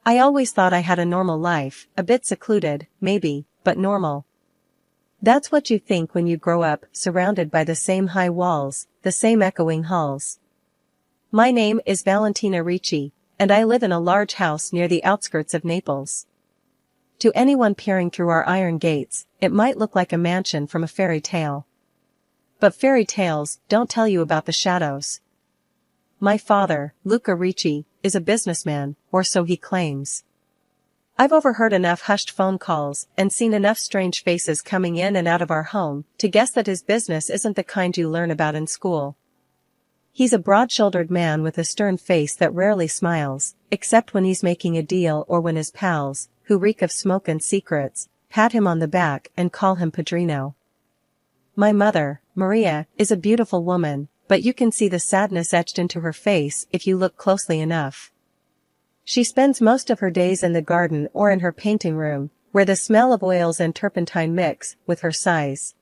I always thought I had a normal life, a bit secluded, maybe, but normal. That's what you think when you grow up, surrounded by the same high walls, the same echoing halls. My name is Valentina Ricci, and I live in a large house near the outskirts of Naples. To anyone peering through our iron gates, it might look like a mansion from a fairy tale. But fairy tales don't tell you about the shadows. My father, Luca Ricci, is a businessman, or so he claims. I've overheard enough hushed phone calls and seen enough strange faces coming in and out of our home to guess that his business isn't the kind you learn about in school. He's a broad-shouldered man with a stern face that rarely smiles, except when he's making a deal or when his pals, who reek of smoke and secrets, pat him on the back and call him Padrino. My mother, Maria, is a beautiful woman, but you can see the sadness etched into her face if you look closely enough. She spends most of her days in the garden or in her painting room, where the smell of oils and turpentine mix with her sighs.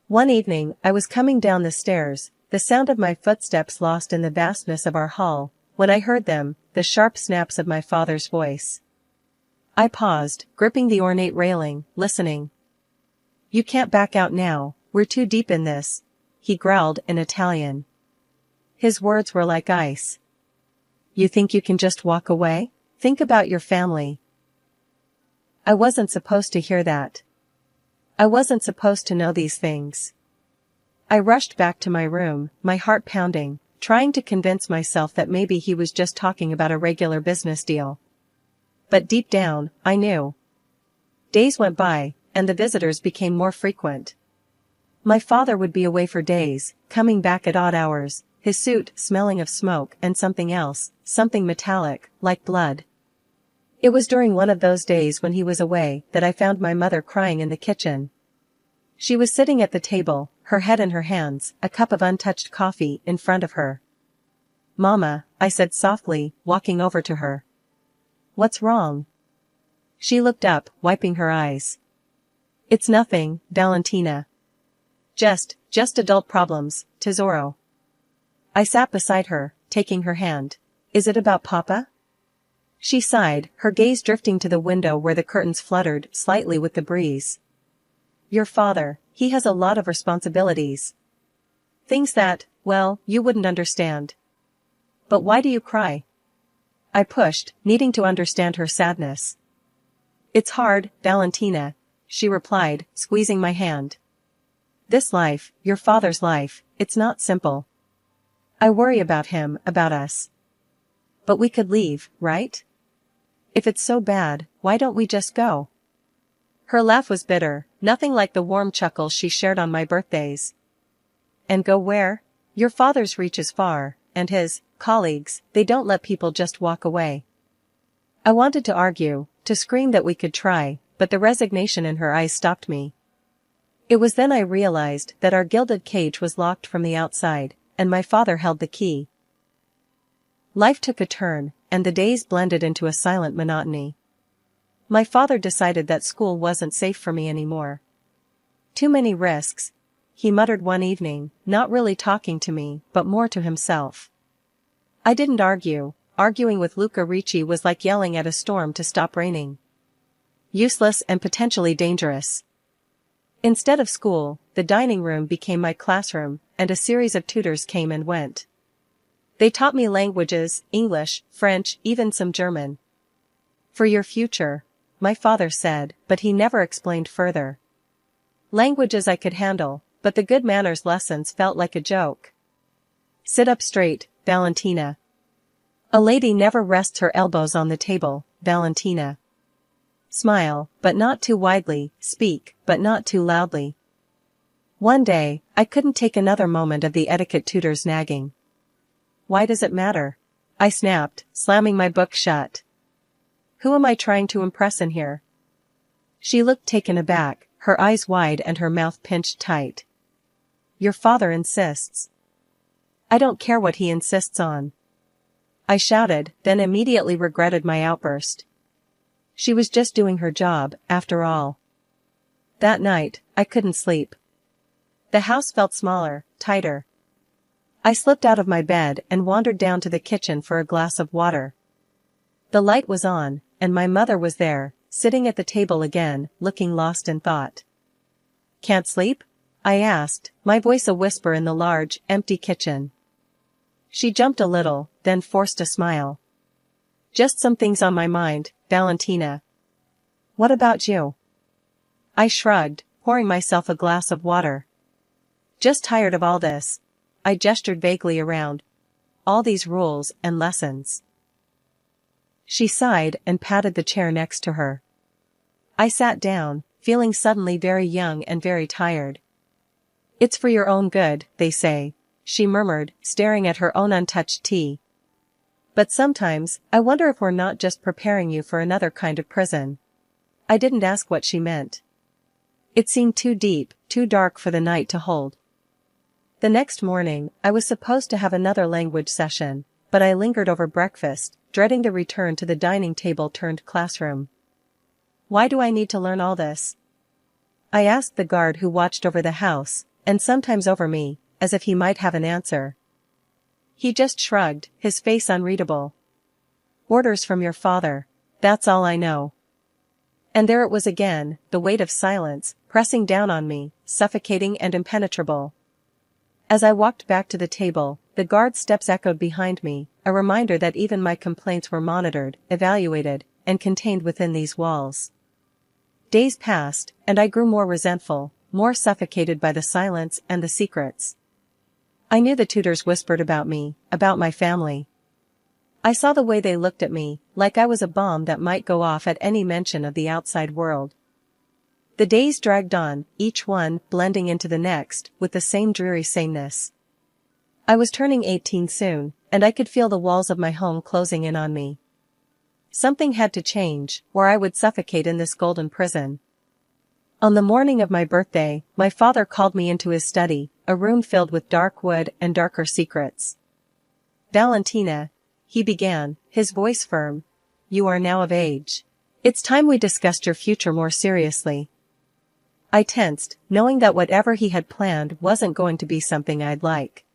One evening I was coming down the stairs, the sound of my footsteps lost in the vastness of our hall, when I heard them, the sharp snaps of my father's voice. I paused, gripping the ornate railing, listening. "You can't back out now, we're too deep in this," he growled in Italian. His words were like ice. "You think you can just walk away? Think about your family." I wasn't supposed to hear that. I wasn't supposed to know these things. I rushed back to my room, my heart pounding, trying to convince myself that maybe he was just talking about a regular business deal. But deep down, I knew. Days went by, and the visitors became more frequent. My father would be away for days, coming back at odd hours, his suit smelling of smoke and something else, something metallic, like blood. It was during one of those days when he was away that I found my mother crying in the kitchen. She was sitting at the table, her head in her hands, a cup of untouched coffee in front of her. "Mama," I said softly, walking over to her. "What's wrong?" She looked up, wiping her eyes. "It's nothing, Valentina. Just adult problems, tesoro." I sat beside her, taking her hand. "Is it about Papa?" She sighed, her gaze drifting to the window where the curtains fluttered slightly with the breeze. "Your father, he has a lot of responsibilities. Things that, well, you wouldn't understand." "But why do you cry?" I pushed, needing to understand her sadness. "It's hard, Valentina," she replied, squeezing my hand. "This life, your father's life, it's not simple. I worry about him, about us. But we could leave, right? If it's so bad, why don't we just go?" Her laugh was bitter, nothing like the warm chuckles she shared on my birthdays. "And go where? Your father's reach is far, and his colleagues, they don't let people just walk away." I wanted to argue, to scream that we could try, but the resignation in her eyes stopped me. It was then I realized that our gilded cage was locked from the outside, and my father held the key. Life took a turn, and the days blended into a silent monotony. My father decided that school wasn't safe for me anymore. "Too many risks," he muttered one evening, not really talking to me, but more to himself. I didn't argue. Arguing with Luca Ricci was like yelling at a storm to stop raining. Useless and potentially dangerous. Instead of school, the dining room became my classroom, and a series of tutors came and went. They taught me languages, English, French, even some German. "For your future," my father said, but he never explained further. Languages I could handle, but the good manners lessons felt like a joke. "Sit up straight, Valentina. A lady never rests her elbows on the table, Valentina. Smile, but not too widely, speak, but not too loudly." One day, I couldn't take another moment of the etiquette tutor's nagging. "Why does it matter?" I snapped, slamming my book shut. "Who am I trying to impress in here?" She looked taken aback, her eyes wide and her mouth pinched tight. "Your father insists." "I don't care what he insists on," I shouted, then immediately regretted my outburst. She was just doing her job, after all. That night, I couldn't sleep. The house felt smaller, tighter. I slipped out of my bed and wandered down to the kitchen for a glass of water. The light was on, and my mother was there, sitting at the table again, looking lost in thought. "Can't sleep?" I asked, my voice a whisper in the large, empty kitchen. She jumped a little, then forced a smile. "Just some things on my mind, Valentina." "What about you?" I shrugged, pouring myself a glass of water. "Just tired of all this." I gestured vaguely around. "All these rules and lessons." She sighed and patted the chair next to her. I sat down, feeling suddenly very young and very tired. "It's for your own good, they say," she murmured, staring at her own untouched tea. "But sometimes, I wonder if we're not just preparing you for another kind of prison." I didn't ask what she meant. It seemed too deep, too dark for the night to hold. The next morning, I was supposed to have another language session, but I lingered over breakfast, dreading the return to the dining table turned classroom. "Why do I need to learn all this?" I asked the guard who watched over the house, and sometimes over me, as if he might have an answer. He just shrugged, his face unreadable. "Orders from your father. That's all I know." And there it was again, the weight of silence, pressing down on me, suffocating and impenetrable. As I walked back to the table, the guard's steps echoed behind me, a reminder that even my complaints were monitored, evaluated, and contained within these walls. Days passed, and I grew more resentful, more suffocated by the silence and the secrets. I knew the tutors whispered about me, about my family. I saw the way they looked at me, like I was a bomb that might go off at any mention of the outside world. The days dragged on, each one blending into the next, with the same dreary sameness. I was turning 18 soon, and I could feel the walls of my home closing in on me. Something had to change, or I would suffocate in this golden prison. On the morning of my birthday, my father called me into his study, a room filled with dark wood and darker secrets. "Valentina," he began, his voice firm, "you are now of age. It's time we discussed your future more seriously." I tensed, knowing that whatever he had planned wasn't going to be something I'd like.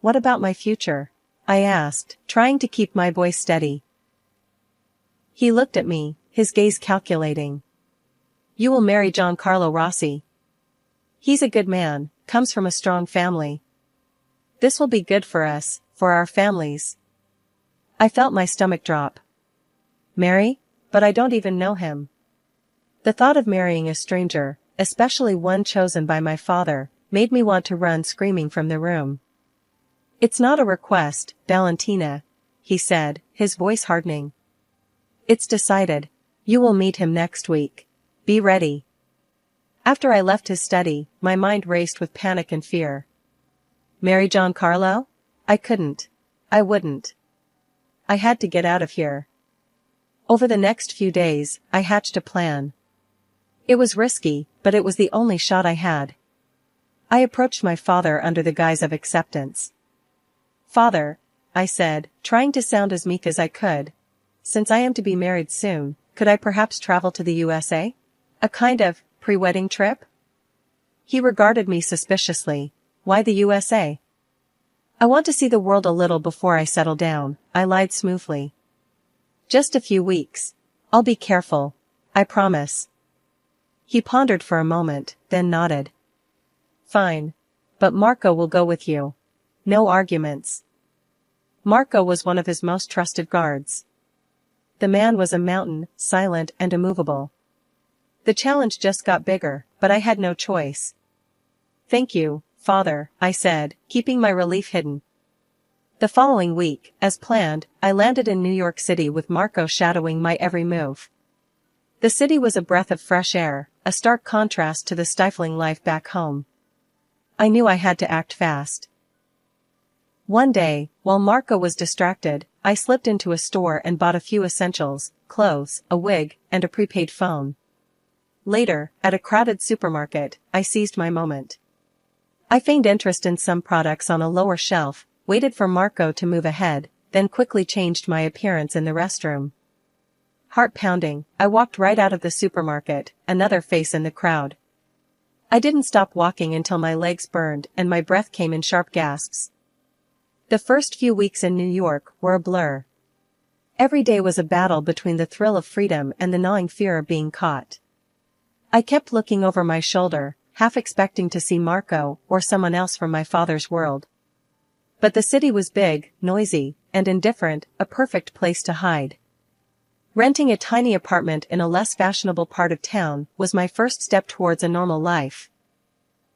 "What about my future?" I asked, trying to keep my voice steady. He looked at me, his gaze calculating. "You will marry Giancarlo Rossi. He's a good man, comes from a strong family. This will be good for us, for our families." I felt my stomach drop. "Marry? But I don't even know him." The thought of marrying a stranger, especially one chosen by my father, made me want to run screaming from the room. "It's not a request, Valentina," he said, his voice hardening. "It's decided. You will meet him next week. Be ready." After I left his study, my mind raced with panic and fear. Marry Giancarlo? I couldn't. I wouldn't. I had to get out of here. Over the next few days, I hatched a plan. It was risky, but it was the only shot I had. I approached my father under the guise of acceptance. "Father," I said, trying to sound as meek as I could, "since I am to be married soon, could I perhaps travel to the USA? A kind of pre-wedding trip?" He regarded me suspiciously. "Why the USA?" "I want to see the world a little before I settle down," I lied smoothly. "Just a few weeks. I'll be careful. I promise." He pondered for a moment, then nodded. "Fine. But Marco will go with you. No arguments." Marco was one of his most trusted guards. The man was a mountain, silent and immovable. The challenge just got bigger, but I had no choice. "Thank you, Father," I said, keeping my relief hidden. The following week, as planned, I landed in New York City with Marco shadowing my every move. The city was a breath of fresh air, a stark contrast to the stifling life back home. I knew I had to act fast. One day, while Marco was distracted, I slipped into a store and bought a few essentials, clothes, a wig, and a prepaid phone. Later, at a crowded supermarket, I seized my moment. I feigned interest in some products on a lower shelf, waited for Marco to move ahead, then quickly changed my appearance in the restroom. Heart pounding, I walked right out of the supermarket, another face in the crowd. I didn't stop walking until my legs burned and my breath came in sharp gasps. The first few weeks in New York were a blur. Every day was a battle between the thrill of freedom and the gnawing fear of being caught. I kept looking over my shoulder, half expecting to see Marco or someone else from my father's world. But the city was big, noisy, and indifferent, a perfect place to hide. Renting a tiny apartment in a less fashionable part of town was my first step towards a normal life.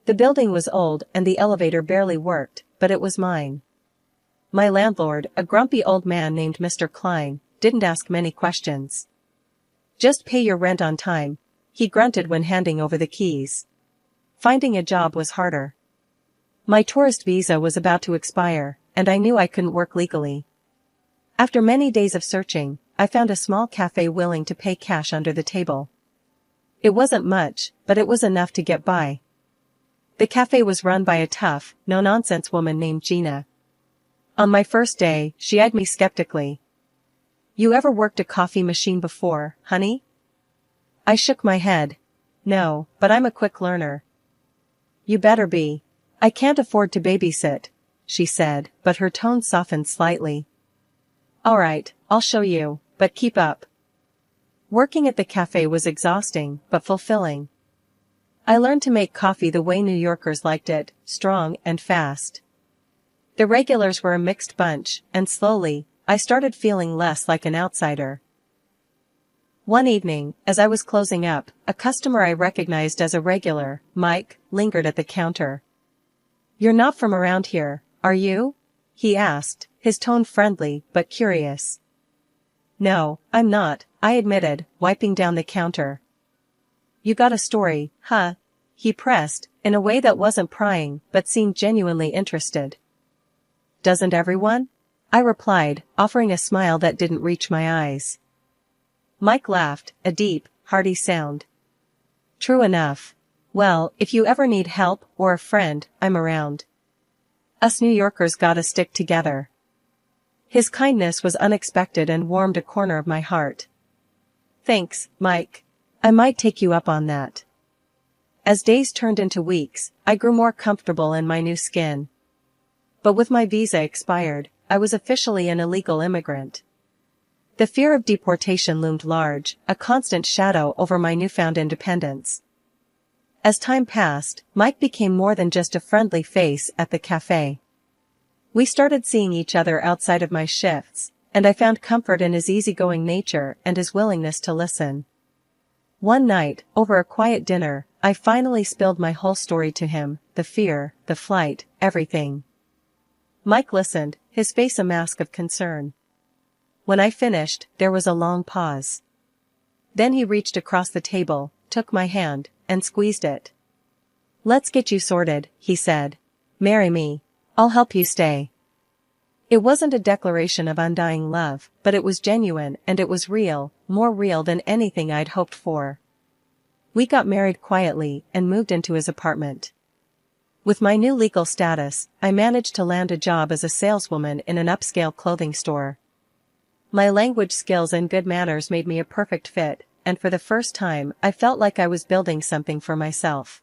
The building was old and the elevator barely worked, but it was mine. My landlord, a grumpy old man named Mr. Klein, didn't ask many questions. "Just pay your rent on time," he grunted when handing over the keys. Finding a job was harder. My tourist visa was about to expire, and I knew I couldn't work legally. After many days of searching, I found a small cafe willing to pay cash under the table. It wasn't much, but it was enough to get by. The cafe was run by a tough, no-nonsense woman named Gina. On my first day, she eyed me skeptically. "You ever worked a coffee machine before, honey?" I shook my head. "No, but I'm a quick learner." "You better be. I can't afford to babysit," she said, but her tone softened slightly. "All right, I'll show you, but keep up." Working at the cafe was exhausting, but fulfilling. I learned to make coffee the way New Yorkers liked it, strong and fast. The regulars were a mixed bunch, and slowly, I started feeling less like an outsider. One evening, as I was closing up, a customer I recognized as a regular, Mike, lingered at the counter. "You're not from around here, are you?" he asked, his tone friendly but curious. "No, I'm not," I admitted, wiping down the counter. "You got a story, huh?" he pressed, in a way that wasn't prying but seemed genuinely interested. "Doesn't everyone?" I replied, offering a smile that didn't reach my eyes. Mike laughed, a deep, hearty sound. "True enough. Well, if you ever need help or a friend, I'm around. Us New Yorkers gotta stick together." His kindness was unexpected and warmed a corner of my heart. "Thanks, Mike. I might take you up on that." As days turned into weeks, I grew more comfortable in my new skin. But with my visa expired, I was officially an illegal immigrant. The fear of deportation loomed large, a constant shadow over my newfound independence. As time passed, Mike became more than just a friendly face at the cafe. We started seeing each other outside of my shifts, and I found comfort in his easygoing nature and his willingness to listen. One night, over a quiet dinner, I finally spilled my whole story to him, the fear, the flight, everything. Mike listened, his face a mask of concern. When I finished, there was a long pause. Then he reached across the table, took my hand, and squeezed it. "Let's get you sorted," he said. "Marry me. I'll help you stay." It wasn't a declaration of undying love, but it was genuine and it was real, more real than anything I'd hoped for. We got married quietly and moved into his apartment. With my new legal status, I managed to land a job as a saleswoman in an upscale clothing store. My language skills and good manners made me a perfect fit, and for the first time I felt like I was building something for myself.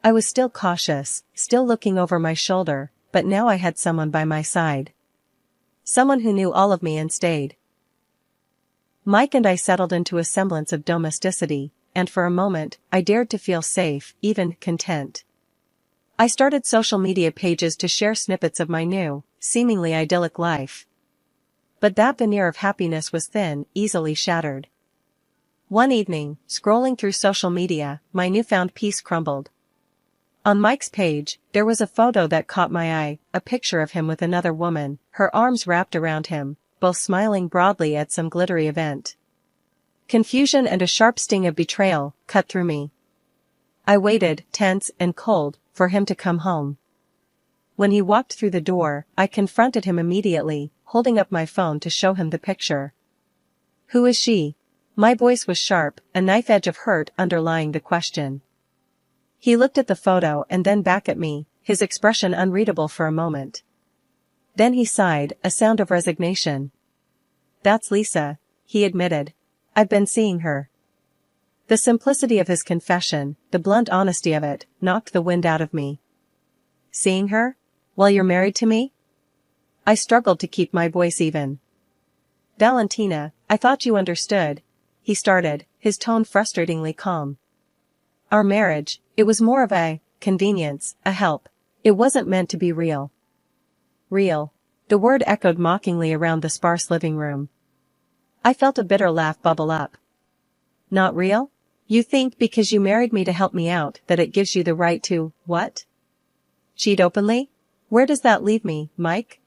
I was still cautious, still looking over my shoulder, but now I had someone by my side. Someone who knew all of me and stayed. Mike and I settled into a semblance of domesticity, and for a moment, I dared to feel safe, even content. I started social media pages to share snippets of my new, seemingly idyllic life. But that veneer of happiness was thin, easily shattered. One evening, scrolling through social media, my newfound peace crumbled. On Mike's page, there was a photo that caught my eye, a picture of him with another woman, her arms wrapped around him, both smiling broadly at some glittery event. Confusion and a sharp sting of betrayal cut through me. I waited, tense and cold, for him to come home. When he walked through the door, I confronted him immediately, holding up my phone to show him the picture. "Who is she?" My voice was sharp, a knife edge of hurt underlying the question. He looked at the photo and then back at me, his expression unreadable for a moment. Then he sighed, a sound of resignation. "That's Lisa," he admitted. "I've been seeing her." The simplicity of his confession, the blunt honesty of it, knocked the wind out of me. "Seeing her? While you're married to me?" I struggled to keep my voice even. Valentina, I thought you understood. He started, his tone frustratingly calm. Our marriage, it was more of a convenience, a help. It wasn't meant to be real. Real. The word echoed mockingly around the sparse living room. I felt a bitter laugh bubble up. Not real? You think because you married me to help me out that it gives you the right to, what? Cheat openly? Where does that leave me, Mike?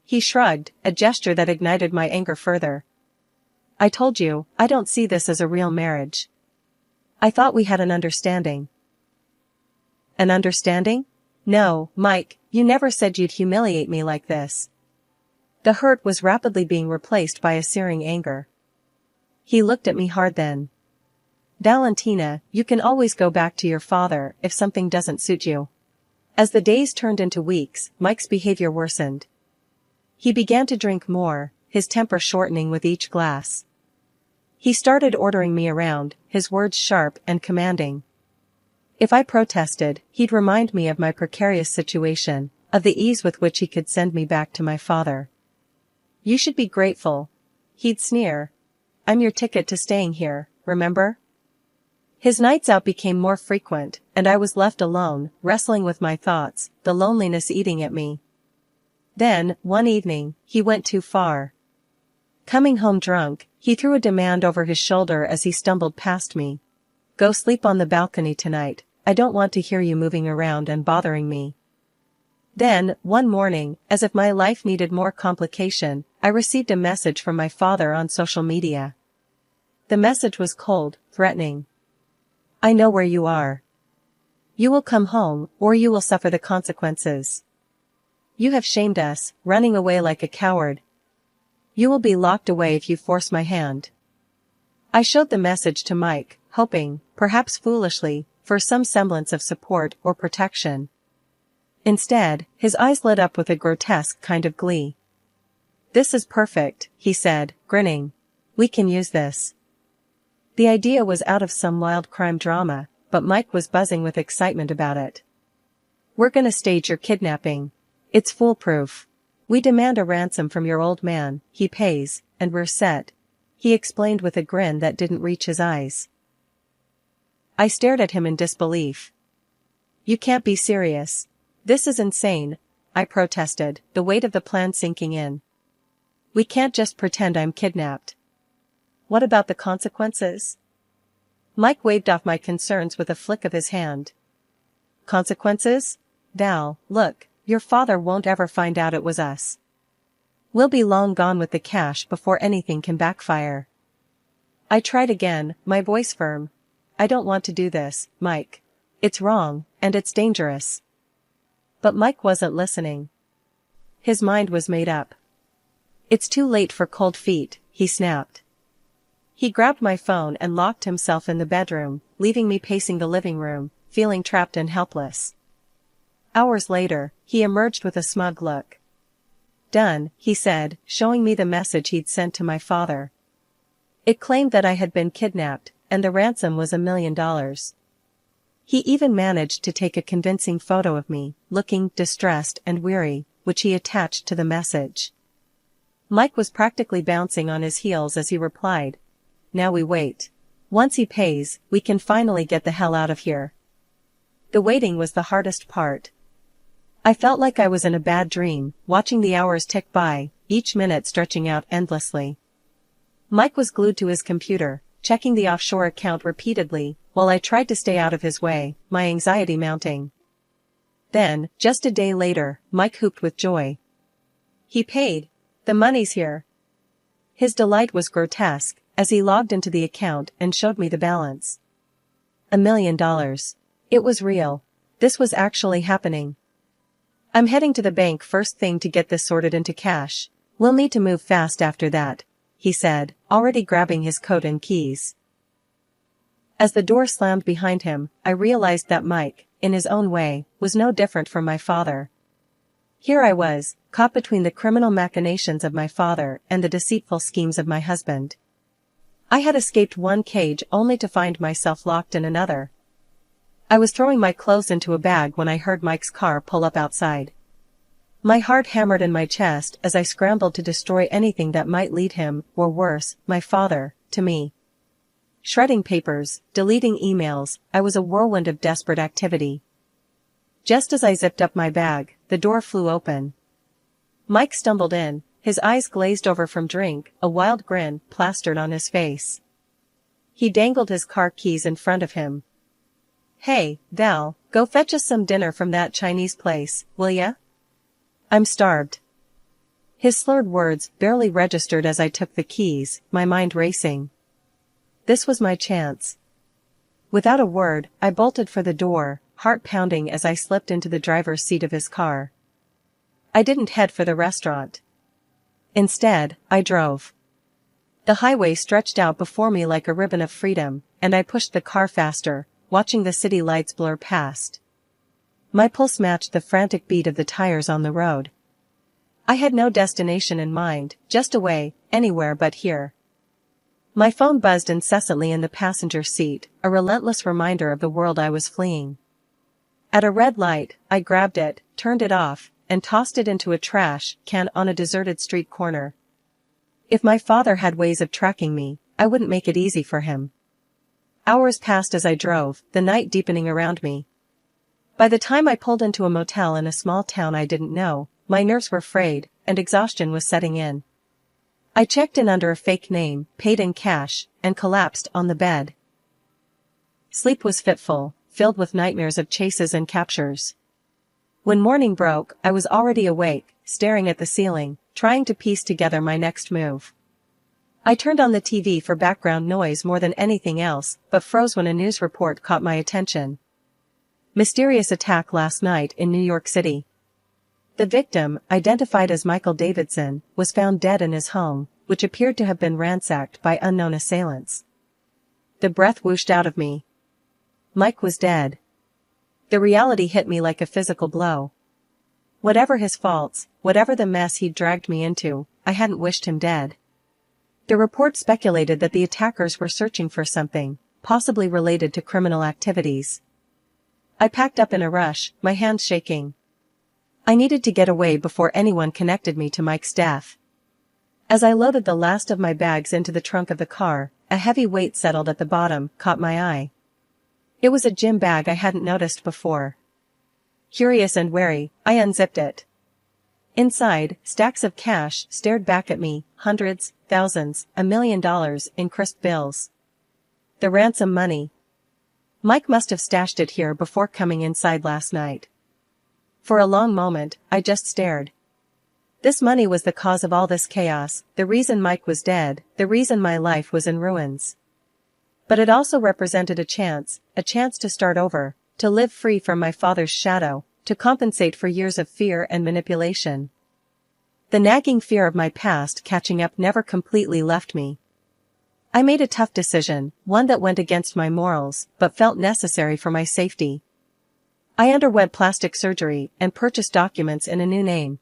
He shrugged, a gesture that ignited my anger further. I told you, I don't see this as a real marriage. I thought we had an understanding. An understanding? No, Mike, you never said you'd humiliate me like this. The hurt was rapidly being replaced by a searing anger. He looked at me hard then. Valentina, you can always go back to your father if something doesn't suit you. As the days turned into weeks, Mike's behavior worsened. He began to drink more, his temper shortening with each glass. He started ordering me around, his words sharp and commanding. If I protested, he'd remind me of my precarious situation, of the ease with which he could send me back to my father. You should be grateful. He'd sneer. I'm your ticket to staying here, remember? His nights out became more frequent, and I was left alone, wrestling with my thoughts, the loneliness eating at me. Then, one evening, he went too far. Coming home drunk, he threw a demand over his shoulder as he stumbled past me. Go sleep on the balcony tonight, I don't want to hear you moving around and bothering me. Then, one morning, as if my life needed more complication, I received a message from my father on social media. The message was cold, threatening. I know where you are. You will come home, or you will suffer the consequences. You have shamed us, running away like a coward. You will be locked away if you force my hand. I showed the message to Mike, hoping, perhaps foolishly, for some semblance of support or protection. Instead, his eyes lit up with a grotesque kind of glee. This is perfect, he said, grinning. We can use this. The idea was out of some wild crime drama, but Mike was buzzing with excitement about it. We're gonna stage your kidnapping. It's foolproof. We demand a ransom from your old man, he pays, and we're set, he explained with a grin that didn't reach his eyes. I stared at him in disbelief. You can't be serious. This is insane, I protested, the weight of the plan sinking in. We can't just pretend I'm kidnapped. What about the consequences? Mike waved off my concerns with a flick of his hand. Consequences? Val, look, your father won't ever find out it was us. We'll be long gone with the cash before anything can backfire. I tried again, my voice firm. I don't want to do this, Mike. It's wrong, and it's dangerous. But Mike wasn't listening. His mind was made up. It's too late for cold feet, he snapped. He grabbed my phone and locked himself in the bedroom, leaving me pacing the living room, feeling trapped and helpless. Hours later, he emerged with a smug look. Done, he said, showing me the message he'd sent to my father. It claimed that I had been kidnapped, and the ransom was $1 million. He even managed to take a convincing photo of me, looking distressed and weary, which he attached to the message. Mike was practically bouncing on his heels as he replied. Now we wait. Once he pays, we can finally get the hell out of here. The waiting was the hardest part. I felt like I was in a bad dream, watching the hours tick by, each minute stretching out endlessly. Mike was glued to his computer, checking the offshore account repeatedly, while I tried to stay out of his way, my anxiety mounting. Then, just a day later, Mike whooped with joy. He paid. The money's here. His delight was grotesque, as he logged into the account and showed me the balance. $1 million. It was real. This was actually happening. I'm heading to the bank first thing to get this sorted into cash. We'll need to move fast after that, he said, already grabbing his coat and keys. As the door slammed behind him, I realized that Mike, in his own way, was no different from my father. Here I was, caught between the criminal machinations of my father and the deceitful schemes of my husband. I had escaped one cage only to find myself locked in another. I was throwing my clothes into a bag when I heard Mike's car pull up outside. My heart hammered in my chest as I scrambled to destroy anything that might lead him, or worse, my father, to me. Shredding papers, deleting emails, I was a whirlwind of desperate activity. Just as I zipped up my bag, the door flew open. Mike stumbled in, his eyes glazed over from drink, a wild grin plastered on his face. He dangled his car keys in front of him. "Hey, Val, go fetch us some dinner from that Chinese place, will ya? I'm starved." His slurred words barely registered as I took the keys, my mind racing. This was my chance. Without a word, I bolted for the door, heart pounding as I slipped into the driver's seat of his car. I didn't head for the restaurant. Instead, I drove. The highway stretched out before me like a ribbon of freedom, and I pushed the car faster, watching the city lights blur past. My pulse matched the frantic beat of the tires on the road. I had no destination in mind, just away, anywhere but here. My phone buzzed incessantly in the passenger seat, a relentless reminder of the world I was fleeing. At a red light, I grabbed it, turned it off, and tossed it into a trash can on a deserted street corner. If my father had ways of tracking me, I wouldn't make it easy for him. Hours passed as I drove, the night deepening around me. By the time I pulled into a motel in a small town I didn't know, my nerves were frayed, and exhaustion was setting in. I checked in under a fake name, paid in cash, and collapsed on the bed. Sleep was fitful, filled with nightmares of chases and captures. When morning broke, I was already awake, staring at the ceiling, trying to piece together my next move. I turned on the TV for background noise more than anything else, but froze when a news report caught my attention. Mysterious attack last night in New York City. The victim, identified as Michael Davidson, was found dead in his home, which appeared to have been ransacked by unknown assailants. The breath whooshed out of me. Mike was dead. The reality hit me like a physical blow. Whatever his faults, whatever the mess he'd dragged me into, I hadn't wished him dead. The report speculated that the attackers were searching for something, possibly related to criminal activities. I packed up in a rush, my hands shaking. I needed to get away before anyone connected me to Mike's death. As I loaded the last of my bags into the trunk of the car, a heavy weight settled at the bottom, caught my eye. It was a gym bag I hadn't noticed before. Curious and wary, I unzipped it. Inside, stacks of cash stared back at me, hundreds, thousands, $1 million in crisp bills. The ransom money. Mike must have stashed it here before coming inside last night. For a long moment, I just stared. This money was the cause of all this chaos, the reason Mike was dead, the reason my life was in ruins. But it also represented a chance to start over, to live free from my father's shadow, to compensate for years of fear and manipulation. The nagging fear of my past catching up never completely left me. I made a tough decision, one that went against my morals, but felt necessary for my safety. I underwent plastic surgery and purchased documents in a new name.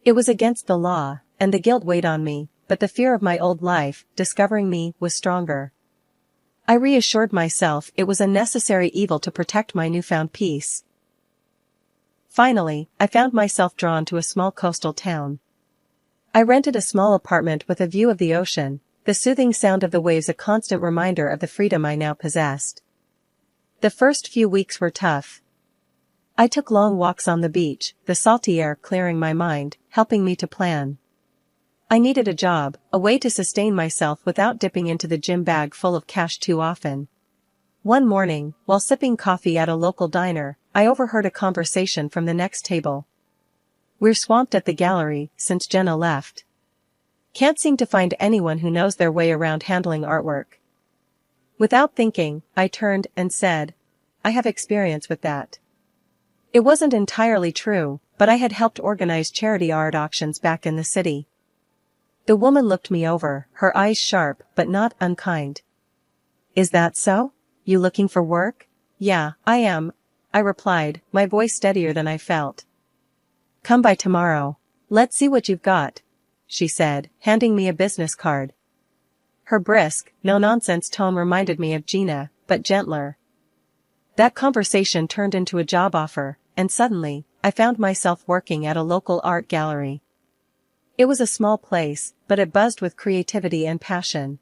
It was against the law, and the guilt weighed on me, but the fear of my old life, discovering me, was stronger. I reassured myself it was a necessary evil to protect my newfound peace. Finally, I found myself drawn to a small coastal town. I rented a small apartment with a view of the ocean, the soothing sound of the waves a constant reminder of the freedom I now possessed. The first few weeks were tough. I took long walks on the beach, the salty air clearing my mind, helping me to plan. I needed a job, a way to sustain myself without dipping into the gym bag full of cash too often. One morning, while sipping coffee at a local diner, I overheard a conversation from the next table. "We're swamped at the gallery since Jenna left. Can't seem to find anyone who knows their way around handling artwork." Without thinking, I turned and said, "I have experience with that." It wasn't entirely true, but I had helped organize charity art auctions back in the city. The woman looked me over, her eyes sharp but not unkind. "Is that so? You looking for work?" "Yeah, I am," I replied, my voice steadier than I felt. "Come by tomorrow. Let's see what you've got," she said, handing me a business card. Her brisk, no-nonsense tone reminded me of Gina, but gentler. That conversation turned into a job offer, and suddenly, I found myself working at a local art gallery. It was a small place, but it buzzed with creativity and passion.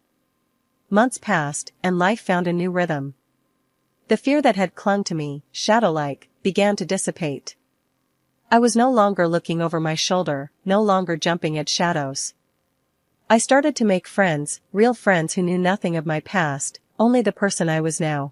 Months passed, and life found a new rhythm. The fear that had clung to me, shadow-like, began to dissipate. I was no longer looking over my shoulder, no longer jumping at shadows. I started to make friends, real friends who knew nothing of my past, only the person I was now.